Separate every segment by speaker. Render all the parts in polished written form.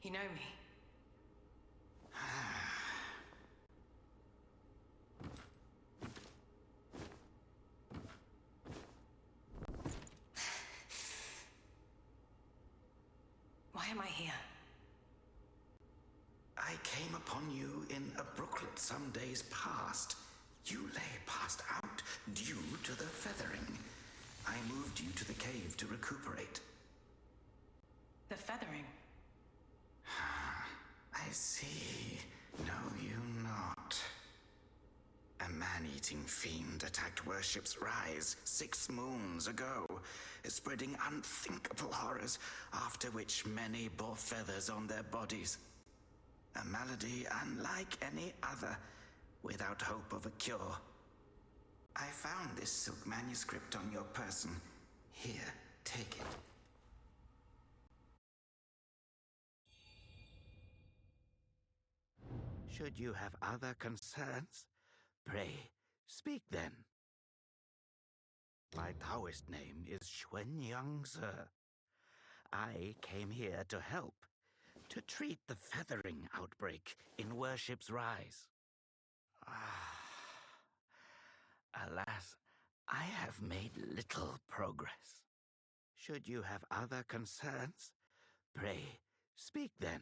Speaker 1: You know me. Why am I here?
Speaker 2: I came upon you in a brooklet some days past. You lay passed out due to the feathering. I moved you to the cave to recuperate.
Speaker 1: The feathering?
Speaker 2: I see. Know you not. A man-eating fiend attacked Worship's Rise 6 moons ago, spreading unthinkable horrors, after which many bore feathers on their bodies. A malady unlike any other, without hope of a cure. I found this silk manuscript on your person. Here, take it. Should you have other concerns, pray, speak then. My Taoist name is Xuanyang Ze. I came here to help, to treat the feathering outbreak in Worship's Rise. Alas, I have made little progress. Should you have other concerns, pray, speak then.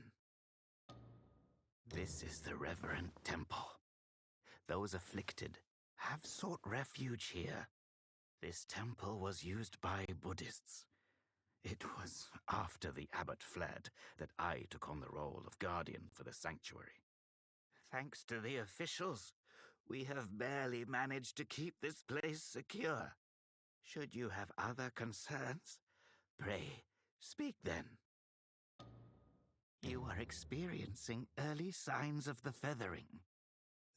Speaker 2: This is the reverent temple. Those afflicted have sought refuge here. This temple was used by Buddhists. It was after the abbot fled that I took on the role of guardian for the sanctuary. Thanks to the officials, we have barely managed to keep this place secure. Should you have other concerns, pray, speak then. You are experiencing early signs of the feathering.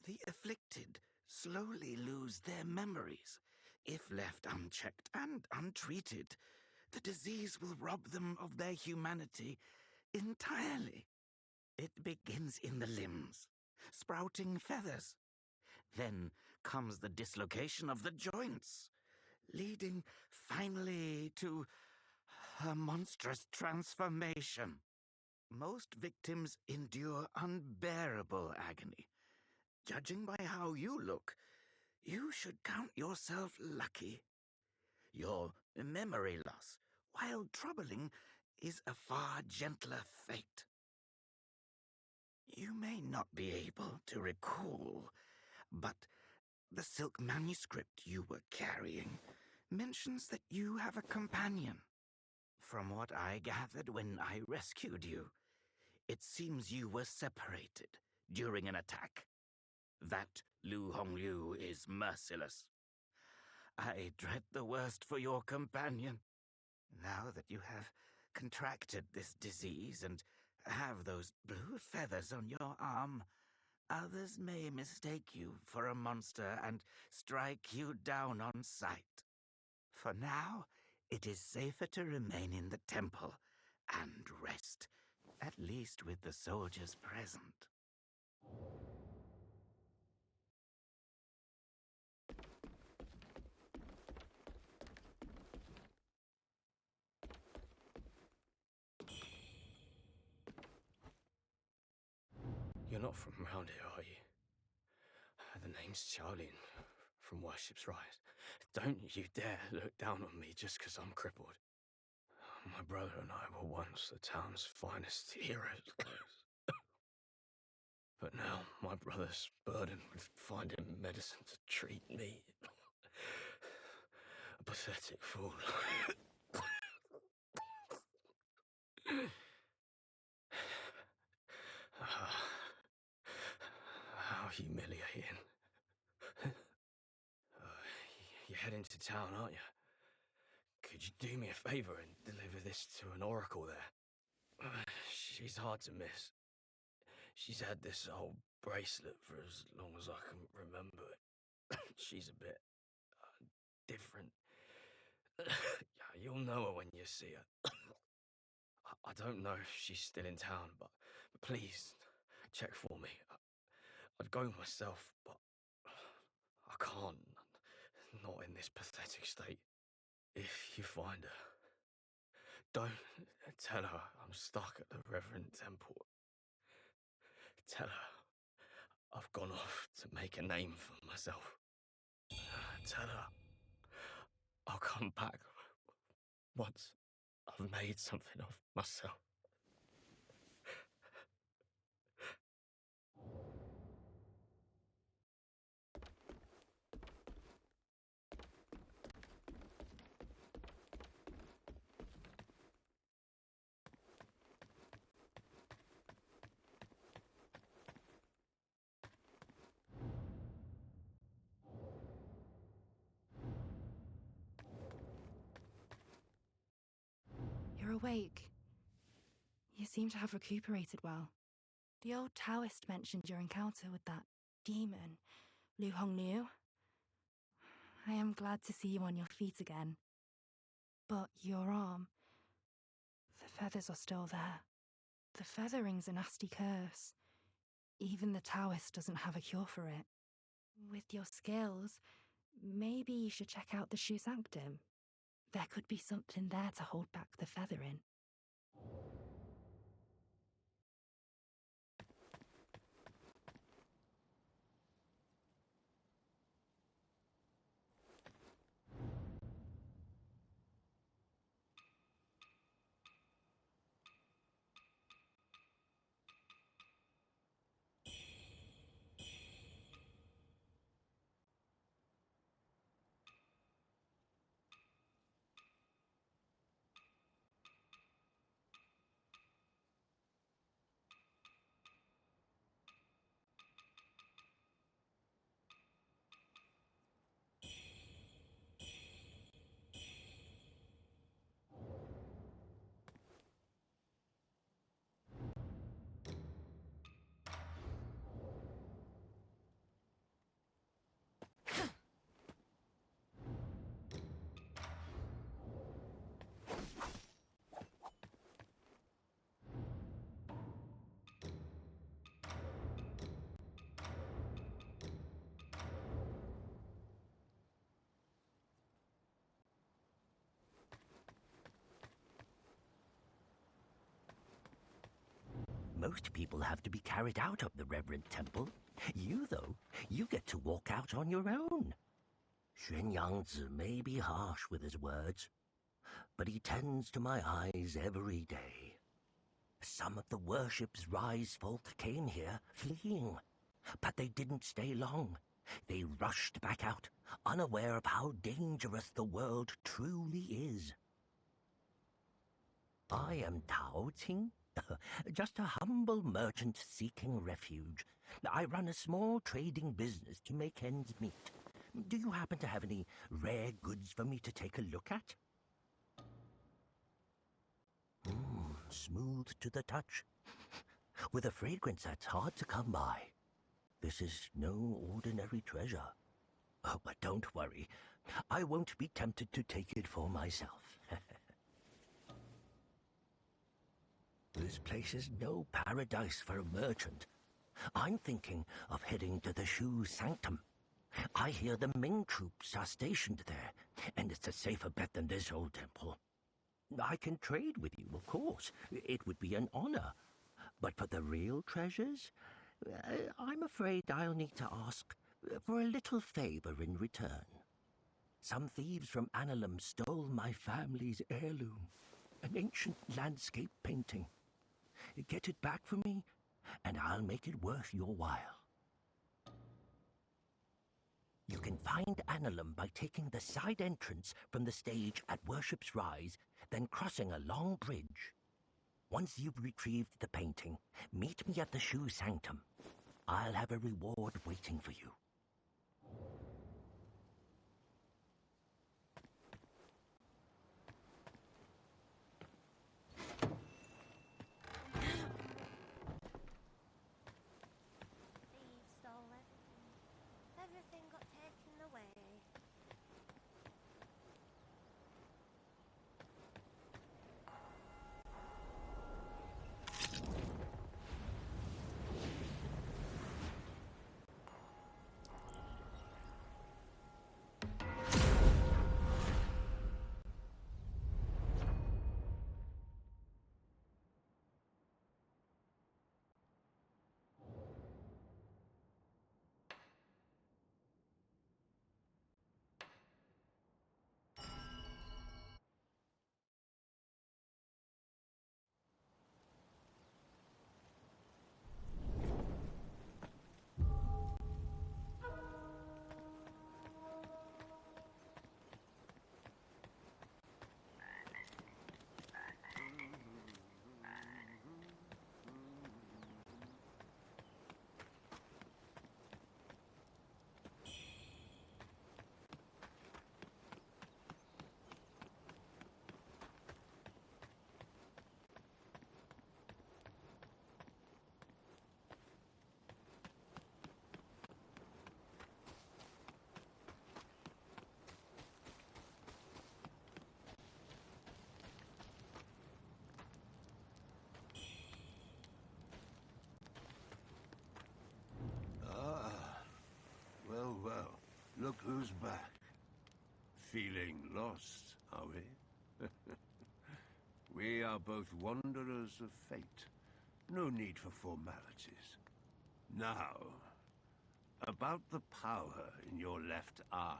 Speaker 2: The afflicted slowly lose their memories. If left unchecked and untreated, the disease will rob them of their humanity entirely. It begins in the limbs, sprouting feathers. Then comes the dislocation of the joints, leading finally to a monstrous transformation. Most victims endure unbearable agony. Judging by how you look, you should count yourself lucky. Your memory loss, while troubling, is a far gentler fate. You may not be able to recall, but the silk manuscript you were carrying mentions that you have a companion. From what I gathered when I rescued you, it seems you were separated during an attack. That Lu Hongliu is merciless. I dread the worst for your companion. Now that you have contracted this disease and have those blue feathers on your arm, others may mistake you for a monster and strike you down on sight. For now, it is safer to remain in the temple and rest, at least with the soldiers present.
Speaker 3: You're not from around here, are you? The name's Charlene, from Worship's Rise. Don't you dare look down on me just because I'm crippled. My brother and I were once the town's finest heroes. But now my brother's burdened with finding medicine to treat me. A pathetic fool. How humiliating. You're heading to town, aren't you? Could you do me a favor and deliver this to an oracle there? She's hard to miss. She's had this old bracelet for as long as I can remember. She's a bit different. Yeah, you'll know her when you see her. I don't know if she's still in town, but please check for me. I'd go myself, but I can't. Not in this pathetic state. If you find her, Don't tell her I'm stuck at the Reverend Temple. Tell her I've gone off to make a name for myself. Tell her I'll come back once I've made something of myself.
Speaker 4: You're awake. You seem to have recuperated well. The old Taoist mentioned your encounter with that demon, Lu Hongnu. I am glad to see you on your feet again. But your arm, the feathers are still there. The feathering's a nasty curse. Even the Taoist doesn't have a cure for it. With your skills, maybe you should check out the Shu Sanctum. There could be something there to hold back the feathering.
Speaker 5: Most people have to be carried out of the Reverend Temple. You, though, you get to walk out on your own. Xuan Yangzi may be harsh with his words, but he tends to my eyes every day. Some of the worship's rise folk came here, fleeing, but they didn't stay long. They rushed back out, unaware of how dangerous the world truly is. I am Tao Ting, just a humble merchant seeking refuge. I run a small trading business to make ends meet. Do you happen to have any rare goods for me to take a look at? Smooth to the touch, with a fragrance that's hard to come by. This is no ordinary treasure. Oh, but don't worry, I won't be tempted to take it for myself. This place is no paradise for a merchant. I'm thinking of heading to the Shu Sanctum. I hear the Ming troops are stationed there, and it's a safer bet than this old temple. I can trade with you, of course. It would be an honor. But for the real treasures, I'm afraid I'll need to ask for a little favor in return. Some thieves from Annalum stole my family's heirloom, an ancient landscape painting. Get it back for me, and I'll make it worth your while. You can find Annalum by taking the side entrance from the stage at Worship's Rise, then crossing a long bridge. Once you've retrieved the painting, meet me at the Shu Sanctum. I'll have a reward waiting for you.
Speaker 6: Thieves stole everything. Everything got taken away.
Speaker 7: Feeling lost, are we? We are both wanderers of fate. No need for formalities. Now, about the power in your left arm.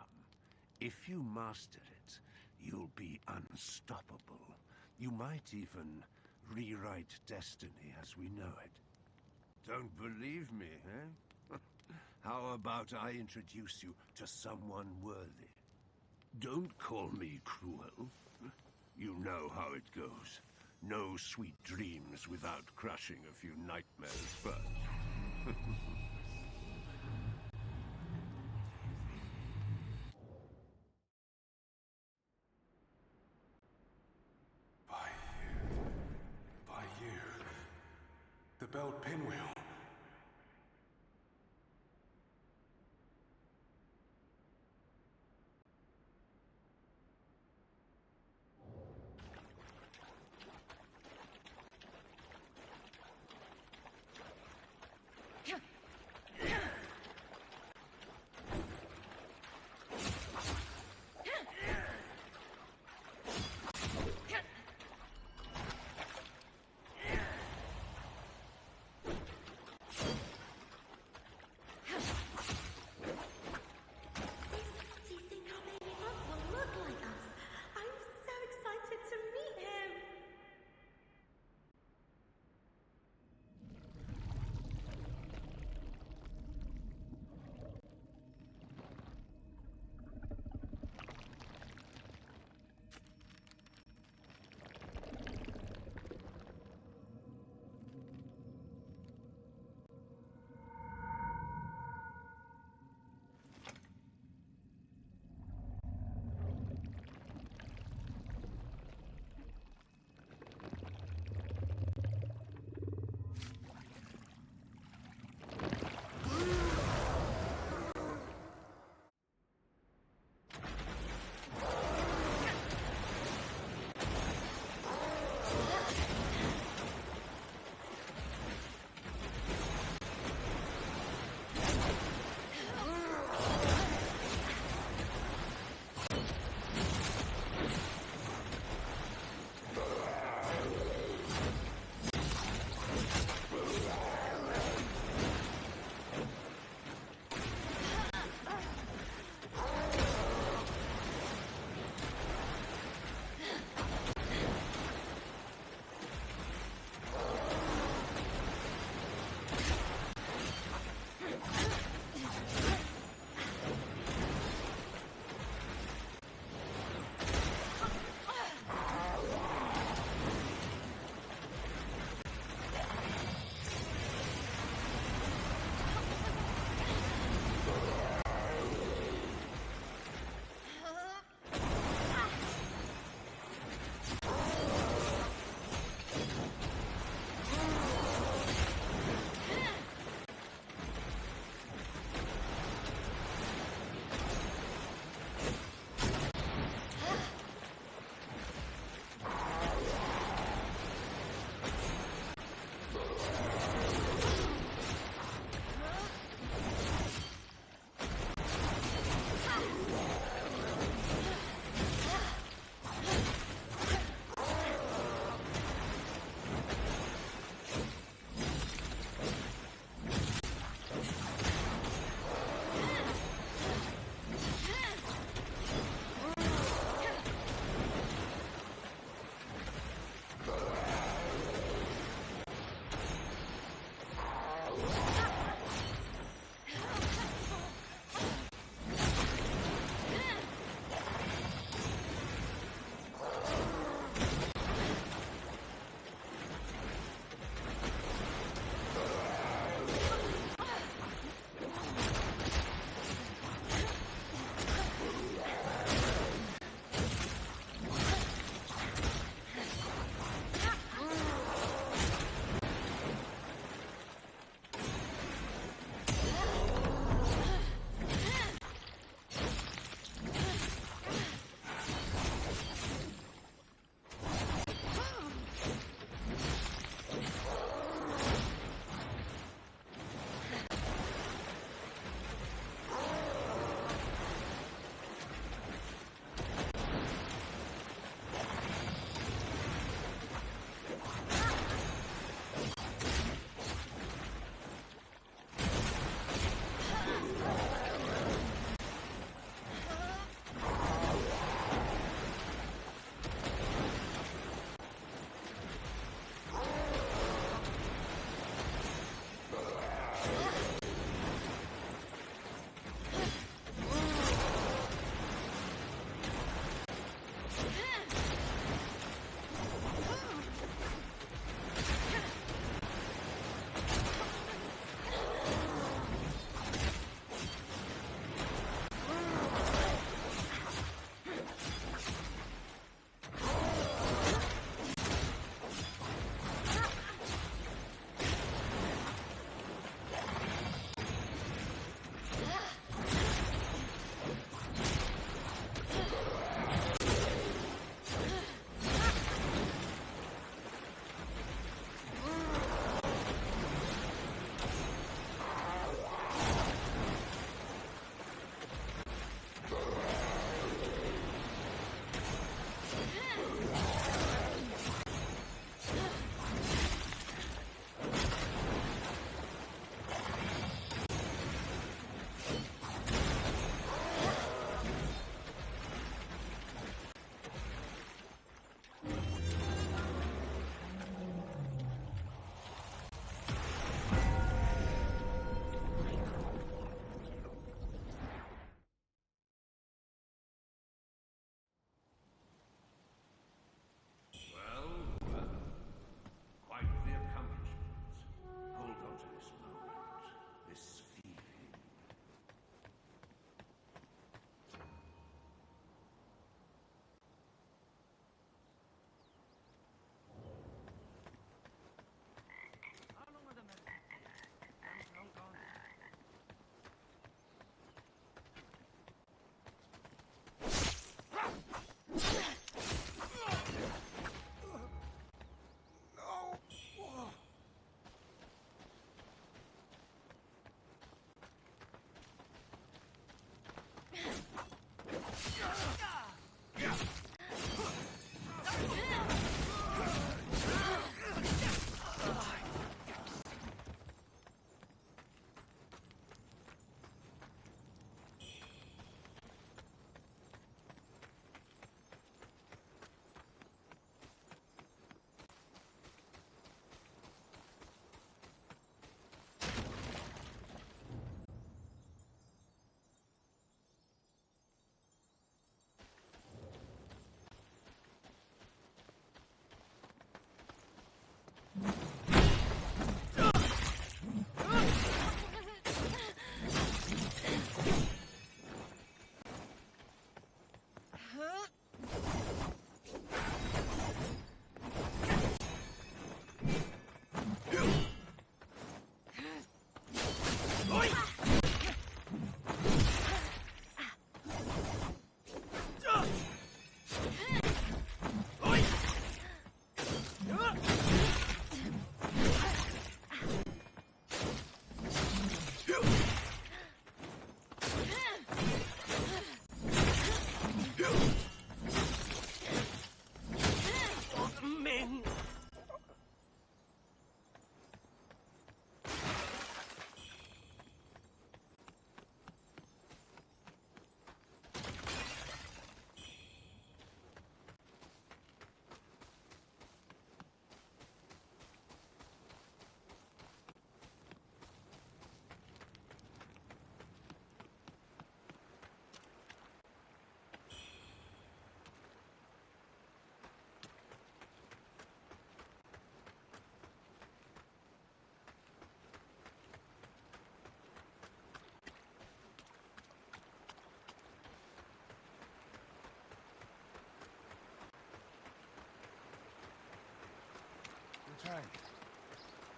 Speaker 7: If you master it, you'll be unstoppable. You might even rewrite destiny as we know it. Don't believe me, eh? How about I introduce you to someone worthy? Don't call me cruel. You know how it goes. No sweet dreams without crushing a few nightmares first.
Speaker 8: By you. The belt pinwheel.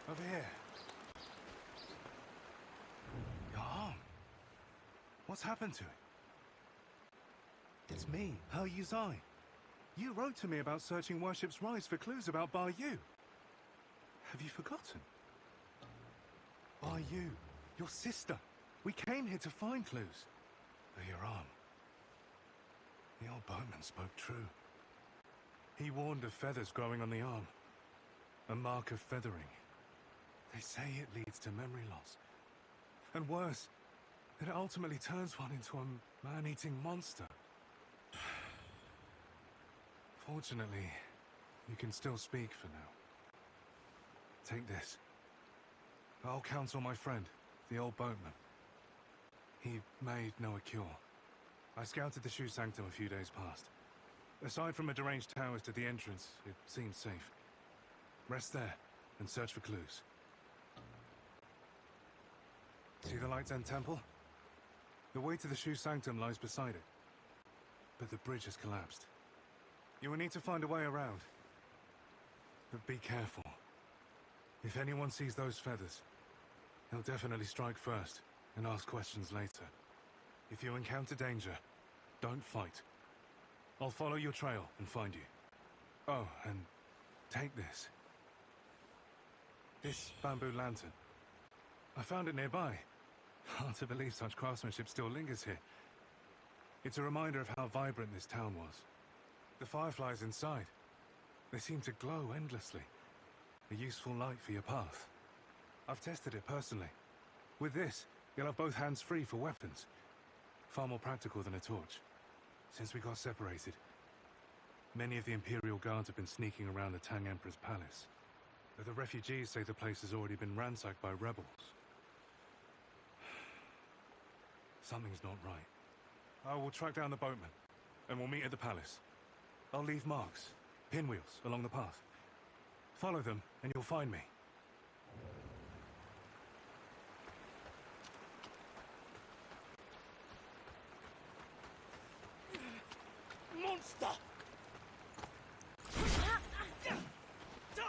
Speaker 8: Over here. Your arm. What's happened to it? It's me, WUCHANG. You wrote to me about searching Worship's Rise for clues about Yu. Have you forgotten? Yu, your sister. We came here to find clues. But your arm. The old boatman spoke true. He warned of feathers growing on the arm. A mark of feathering. They say it leads to memory loss. And worse, that it ultimately turns one into a man-eating monster. Fortunately, you can still speak for now. Take this. I'll counsel my friend, the old boatman. He may know a cure. I scouted the Shoe Sanctum a few days past. Aside from a deranged towers to the entrance, it seems safe. Rest there and search for clues. See the Light's End Temple? The way to the Shoe Sanctum lies beside it. But the bridge has collapsed. You will need to find a way around. But be careful. If anyone sees those feathers, they'll definitely strike first and ask questions later. If you encounter danger, don't fight. I'll follow your trail and find you. Oh, and take this. This bamboo lantern. I found it nearby. Hard to believe such craftsmanship still lingers here. It's a reminder of how vibrant this town was. The fireflies inside. They seem to glow endlessly. A useful light for your path. I've tested it personally. With this, you'll have both hands free for weapons. Far more practical than a torch. Since we got separated, many of the Imperial Guards have been sneaking around the Tang Emperor's palace. But the refugees say the place has already been ransacked by rebels. Something's not right. I will track down the boatman, and we'll meet at the palace. I'll leave marks, pinwheels, along the path. Follow them, and you'll find me.
Speaker 3: Monster! Die!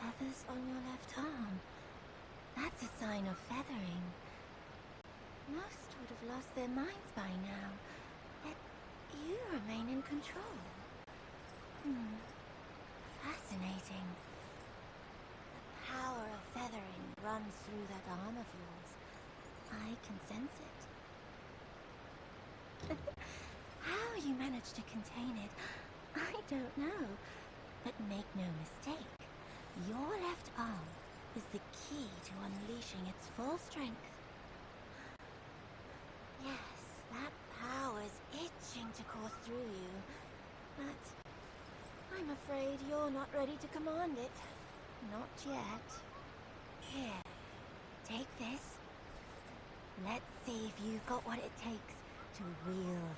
Speaker 6: Feathers on your left arm. That's a sign of feathering. Most would have lost their minds by now. Yet you remain in control. Fascinating. The power of feathering runs through that arm of yours. I can sense it. How you managed to contain it, I don't know. But make no mistake, your left arm is the key to unleashing its full strength. Yes, that power's itching to course through you, but I'm afraid you're not ready to command it. Not yet. Here, take this. Let's see if you've got what it takes to wield